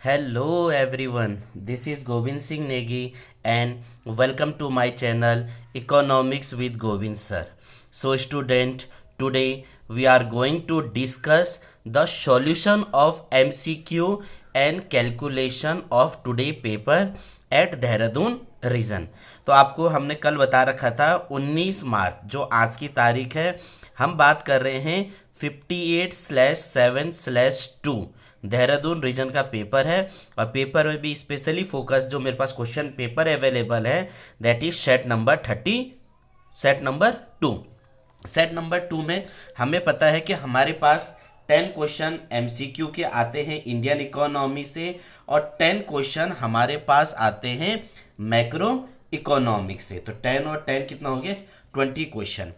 Hello everyone, this is Govind Singh Negi and welcome to my channel Economics with Govind sir. So student, today we are going to discuss the solution of MCQ and calculation of today paper at Dehradun region. तो आपको हमने कल बता रखा था 19 मार्च जो आज की तारीख है, हम बात कर रहे हैं 58/7/2 देहरादून रीजन का पेपर है। और पेपर में भी स्पेशली फोकस जो मेरे पास क्वेश्चन पेपर अवेलेबल है that is set number 30, set number 2। Set number 2 में हमें पता है कि हमारे पास 10 क्वेश्चन एमसीक्यू के आते हैं इंडियन इकोनॉमी से और 10 क्वेश्चन हमारे पास आते हैं मैक्रो इकोनॉमिक्स से। तो 10 और 10 कितना हो गया 20 क्वेश्चन।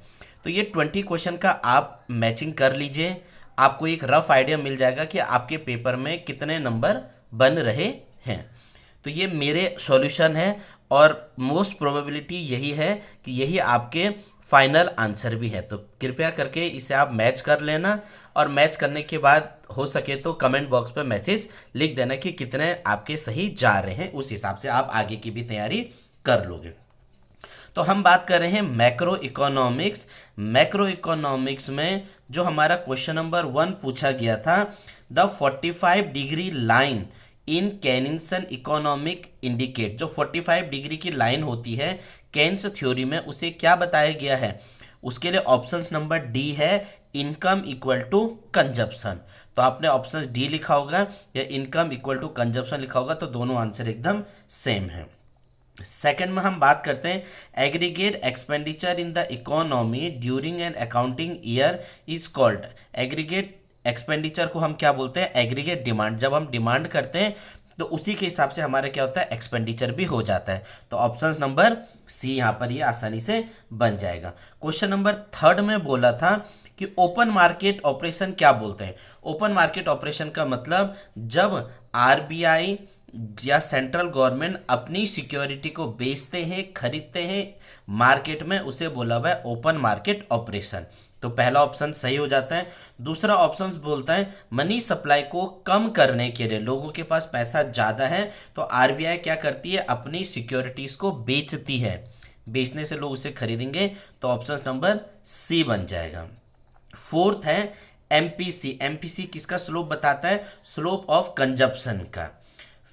तो ये 20 क्वेश्चन का आप मैचिंग कर लीजिए, आपको एक रफ आइडिया मिल जाएगा कि आपके पेपर में कितने नंबर बन रहे हैं। तो ये मेरे सॉल्यूशन है और मोस्ट प्रोबेबिलिटी यही है कि यही आपके फाइनल आंसर भी है। तो कृपया करके इसे आप मैच कर लेना और मैच करने के बाद हो सके तो कमेंट बॉक्स पर मैसेज लिख देना कि कितने आपके सही जा रहे हैं, उस हिसाब से आप आगे की भी तैयारी कर लोगे। तो हम बात कर रहे हैं मैक्रो इकोनॉमिक्स। मैक्रो इकोनॉमिक्स में जो हमारा क्वेश्चन नंबर 1 पूछा गया था, the 45 degree line in Keynesian economic indicate. जो 45 डिग्री की लाइन होती है केन्स थ्योरी में, उसे क्या बताया गया है? उसके लिए ऑप्शंस नंबर डी है इनकम इक्वल टू कंजप्शन। तो आपने ऑप्शन डी लिखा होगा या इनकम इक्वल टू कंजप्शन लिखा होगा, तो दोनों आंसर एकदम सेम है। सेकंड में हम बात करते हैं aggregate expenditure in the economy during an accounting year is called. Aggregate expenditure को हम क्या बोलते हैं? Aggregate demand. जब हम डिमांड करते हैं तो उसी के हिसाब से हमारा क्या होता है? एक्सपेंडिचर भी हो जाता है। तो ऑप्शन नंबर सी यहाँ पर ये आसानी से बन जाएगा। क्वेश्चन नंबर 3 में बोला था कि ओपन मार्केट ऑपरेशन क्या बोलते हैं? ओपन मार्केट ऑपरेशन का मतलब जब आरबीआई या सेंट्रल गवर्नमेंट अपनी सिक्योरिटी को बेचते हैं, खरीदते हैं मार्केट में, उसे बोला हुआ है ओपन मार्केट ऑपरेशन। तो पहला ऑप्शन सही हो जाता है। दूसरा ऑप्शन बोलता है मनी सप्लाई को कम करने के लिए, लोगों के पास पैसा ज्यादा है तो आरबीआई क्या करती है? अपनी सिक्योरिटीज को बेचती है, बेचने से लोग उसे खरीदेंगे। तो ऑप्शन नंबर सी बन जाएगा। फोर्थ है एमपीसी। एमपीसी किसका स्लोप बताता है? स्लोप ऑफ कंजप्शन का।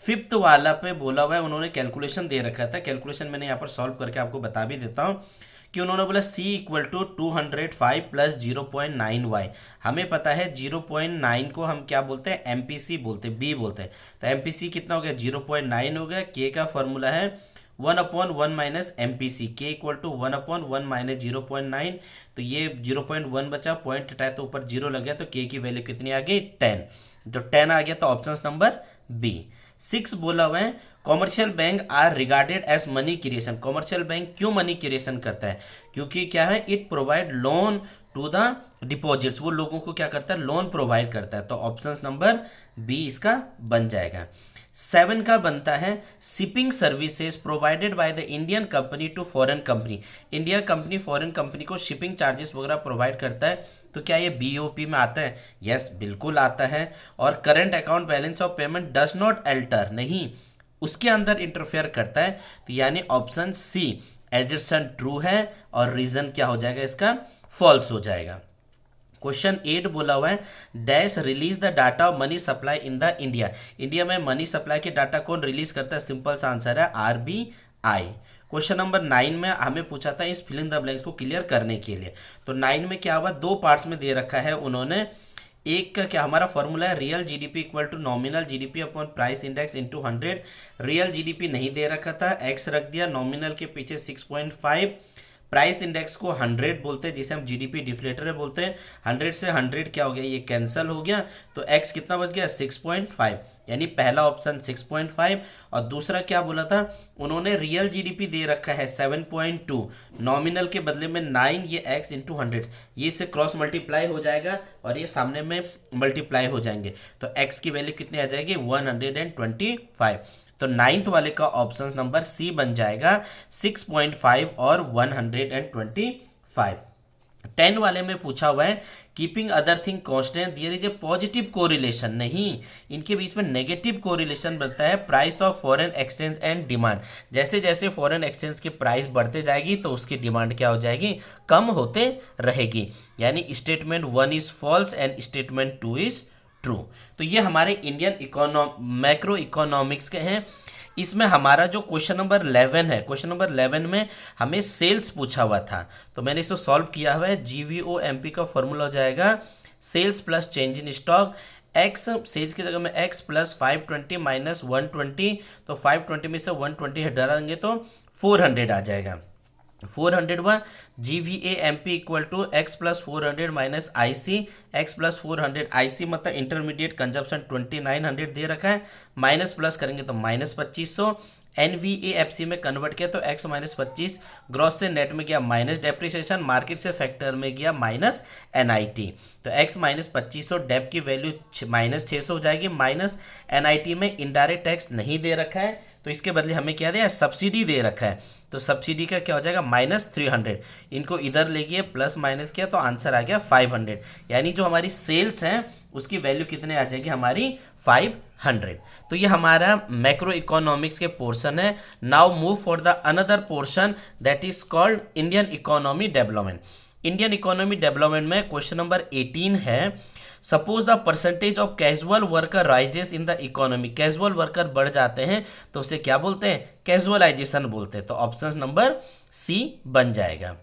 फिफ्थ वाला पे बोला हुआ है, उन्होंने कैलकुलेशन दे रखा था, कैलकुलेशन मैंने यहाँ पर सॉल्व करके आपको बता भी देता हूँ कि उन्होंने बोला C equal to 205 plus 0.9y। हमें पता है 0.9 को हम क्या बोलते हैं? एमपीसी बोलते हैं, बी बोलते हैं। तो एमपीसी कितना हो गया? 0.9 हो गया। के का फॉर्मूला है 1/1 माइनस एमपीसी, के इक्वल टू 1/1 माइनस 0.9। तो ये 0.1 बचा, पॉइंट हटाया तो ऊपर 0 लग गया, तो के की वैल्यू कितनी आ गई? 10। तो 10 आ गया, तो ऑप्शन नंबर बी। 6 बोला हुआ है commercial bank are regarded as money creation. Commercial bank क्यों मनी क्रिएशन करता है? क्योंकि क्या है? It provide loan to the deposits. वो लोगों को क्या करता है? लोन प्रोवाइड करता है। तो ऑप्शन नंबर बी इसका बन जाएगा। 7 का बनता है shipping services provided by the Indian company to foreign company. Indian company foreign company को शिपिंग चार्जेस वगैरह प्रोवाइड करता है, तो क्या ये बीओपी में आता है? यस, बिल्कुल आता है। और current account balance of payment does not alter, नहीं, उसके अंदर इंटरफेयर करता है। तो यानी ऑप्शन सी एजर्सन ट्रू है और रीजन क्या हो जाएगा? इसका फॉल्स हो जाएगा। क्वेश्चन 8 बोला हुआ है dash release the data of money supply in the India. India में मनी सप्लाई के डाटा कौन रिलीज करता है? सिंपल सा आंसर है आरबीआई। क्वेश्चन नंबर 9 में हमें पूछा था इस फिल इन द ब्लैंक्स को क्लियर करने के लिए। तो 9 में क्या हुआ? 2 पार्ट्स में दे रखा है उन्होंने। एक का क्या हमारा फॉर्मूला है? Real GDP equal to nominal GDP upon price index into 100। Real GDP नहीं दे रखा था, एक्स रख दिया, नॉमिनल के पीछे 6.5, प्राइस इंडेक्स को 100 बोलते हैं जिसे हम जीडीपी डिफ्लेटर बोलते हैं। 100 से 100 क्या हो गया? ये कैंसिल हो गया, तो एक्स कितना बच गया? 6.5। यानी पहला ऑप्शन 6.5। और दूसरा क्या बोला था उन्होंने? रियल जीडीपी दे रखा है 7.2, नॉमिनल के बदले में 9, ये एक्स इंटू 100, ये इससे क्रॉस मल्टीप्लाई हो जाएगा और ये सामने में मल्टीप्लाई हो जाएंगे, तो एक्स की वैल्यू कितनी आ जाएगी? 125। तो 9th वाले का ऑप्शन नंबर सी बन जाएगा 6.5 और 125। 10 वाले में पूछा हुआ है keeping other thing constant there is a positive correlation, नहीं, इनके बीच में नेगेटिव कोरिलेशन बनता है price of foreign exchange and demand. जैसे जैसे फॉरेन एक्सचेंज की प्राइस बढ़ते जाएगी तो उसकी डिमांड क्या हो जाएगी, कम होते रहेगी। यानी statement 1 is false and statement 2 is true. तो ये हमारे इंडियन मैक्रो इकोनॉमिक्स के हैं। इसमें हमारा जो क्वेश्चन नंबर 11 है, क्वेश्चन नंबर 11 में हमें सेल्स पूछा हुआ था, तो मैंने इसको सॉल्व किया हुआ है। GVOMP का फॉर्मूला हो जाएगा sales plus change in stock, x sales की जगह में एक्स प्लस 520 माइनस 120, तो 520 में से 120 हटा देंगे तो 400 आ जाएगा। 400 हुआ। GVAMP equal to x plus 400 minus IC, x plus 400 IC मतलब इंटरमीडिएट कंजप्शन 2900 दे रखा है, माइनस प्लस करेंगे तो माइनस 2500, NVAFC में कन्वर्ट किया तो x माइनस 25, ग्रॉस से नेट में गया माइनस डेप्रिसिएशन, मार्केट से फैक्टर में गया माइनस NIT, तो x माइनस 2500, डेप की वैल्यू माइनस 600 हो जाएगी, माइनस NIT में इनडायरेक्ट टैक्स नहीं दे रखा है तो इसके बदले हमें क्या दिया, सब्सिडी दे रखा है, तो सब्सिडी का क्या हो जाएगा माइनस 300, इनको इधर ले गए प्लस माइनस किया तो आंसर आ गया 500। यानी जो हमारी सेल्स हैं उसकी वैल्यू कितने आ जाएगी हमारी 500। तो ये हमारा मैक्रो इकोनॉमिक्स के पोर्शन है। Now move for the another portion that is called Indian economy development. Indian economy development में क्वेश्चन नंबर 18 है, suppose the percentage of casual worker rises in the economy. Casual worker बढ़ जाते हैं तो उसे क्या बोलते हैं, कैजुअलाइजेशन बोलते हैं, तो ऑप्शन नंबर सी बन जाएगा।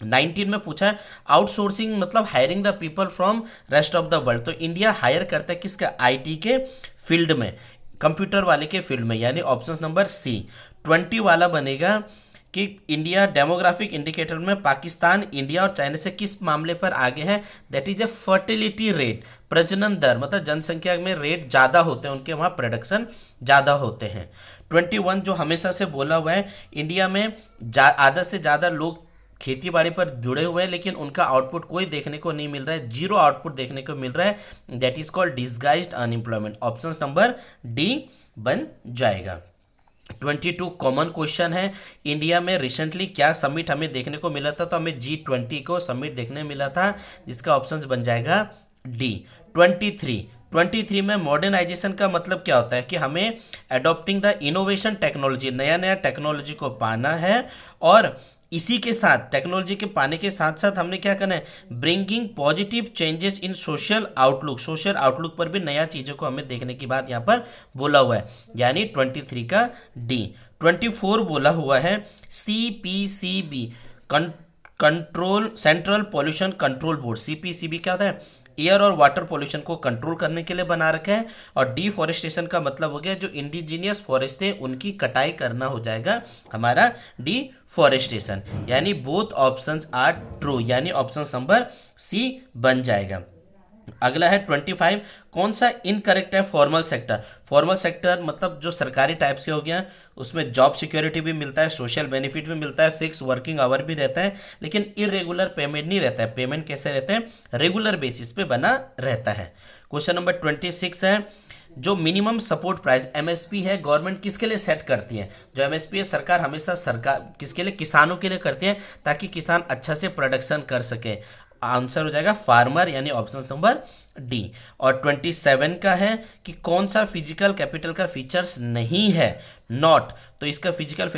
19 में पूछा है आउटसोर्सिंग मतलब hiring the people from rest of the world, तो इंडिया हायर करता है किसका, IT के फील्ड में, कंप्यूटर वाले के फील्ड में, यानी ऑप्शन नंबर सी। 20 वाला बनेगा कि इंडिया डेमोग्राफिक इंडिकेटर में पाकिस्तान, इंडिया और चाइना से किस मामले पर आगे है, that is a fertility rate, प्रजनन दर, मतलब जनसंख्या में रेट ज़्यादा होते हैं उनके, वहाँ प्रोडक्शन ज़्यादा होते हैं। 21 जो हमेशा से बोला हुआ है, इंडिया में आधा से ज़्यादा लोग खेती बाड़ी पर जुड़े हुए हैं लेकिन उनका आउटपुट कोई देखने को नहीं मिल रहा है, जीरो आउटपुट देखने को मिल रहा है, that is called disguised unemployment, option number D बन जाएगा। 22 कॉमन क्वेश्चन है, इंडिया में रिसेंटली क्या समिट हमें देखने को मिला था, तो हमें G20 को समिट देखने मिला था, जिसका ऑप्शन बन जाएगा डी। 23 में मॉडर्नाइजेशन का मतलब क्या होता है कि हमें एडॉप्टिंग द इनोवेशन टेक्नोलॉजी, नया नया टेक्नोलॉजी को पाना है, और इसी के साथ टेक्नोलॉजी के पाने के साथ साथ हमने क्या करना है, bringing positive changes in social outlook, social outlook पर भी नया चीज़ों को हमें देखने की बात यहाँ पर बोला हुआ है, यानी 23 का डी। 24 बोला हुआ है CPCB control, central pollution control board, CPCB क्या होता है, एयर और वाटर पोल्यूशन को कंट्रोल करने के लिए बना रखे हैं, और डिफॉरेस्टेशन का मतलब हो गया जो इंडिजीनियस फॉरेस्ट है उनकी कटाई करना हो जाएगा हमारा डिफॉरेस्टेशन, यानी बोथ ऑप्शंस आर ट्रू, यानी ऑप्शन नंबर सी बन जाएगा। अगला है 25, कौन सा इनकरेक्ट है, फॉर्मल सेक्टर। फॉर्मल सेक्टर मतलब जो सरकारी टाइप्स के हो गया, उसमें जॉब सिक्योरिटी भी मिलता है, सोशल बेनिफिट भी मिलता है, फिक्स वर्किंग आवर भी रहता है, लेकिन इरेगुलर पेमेंट नहीं रहता है। पेमेंट कैसे रहते हैं, रेगुलर बेसिस पे बना रहता है। क्वेश्चन नंबर 26 है, जो मिनिमम सपोर्ट प्राइस MSP है, गवर्नमेंट किसके लिए सेट करती है, जो MSP है सरकार हमेशा सरकार किसके लिए, किसानों के लिए करती है, ताकि किसान अच्छा से प्रोडक्शन कर सके। आंसर हो जाएगा फार्मर, यानी ऑप्शन नंबर डी। और 27 का है कि कौन सा फिजिकल कैपिटल का फीचर्स नहीं है, नॉट, तो इसका फिजिकल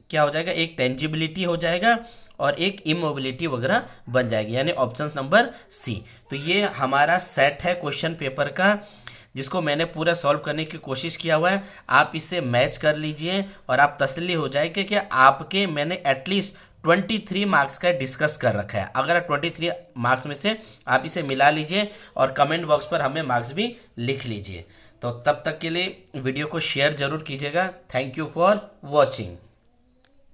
क्या हो जाएगा, एक टेंजिबिलिटी हो जाएगा और एक इमोबिलिटी वगैरह बन जाएगी, यानी ऑप्शन नंबर सी। तो ये हमारा सेट है क्वेश्चन पेपर का, जिसको मैंने पूरा सॉल्व करने की कोशिश किया हुआ है। आप इसे मैच कर लीजिए और आप तसल्ली हो जाएगी कि आपके मैंने एटलीस्ट 23 मार्क्स का डिस्कस कर रखा है। अगर 23 मार्क्स में से आप इसे मिला लीजिए और कमेंट बॉक्स पर हमें मार्क्स भी लिख लीजिए। तो तब तक के लिए वीडियो को शेयर जरूर कीजिएगा। Thank you for watching.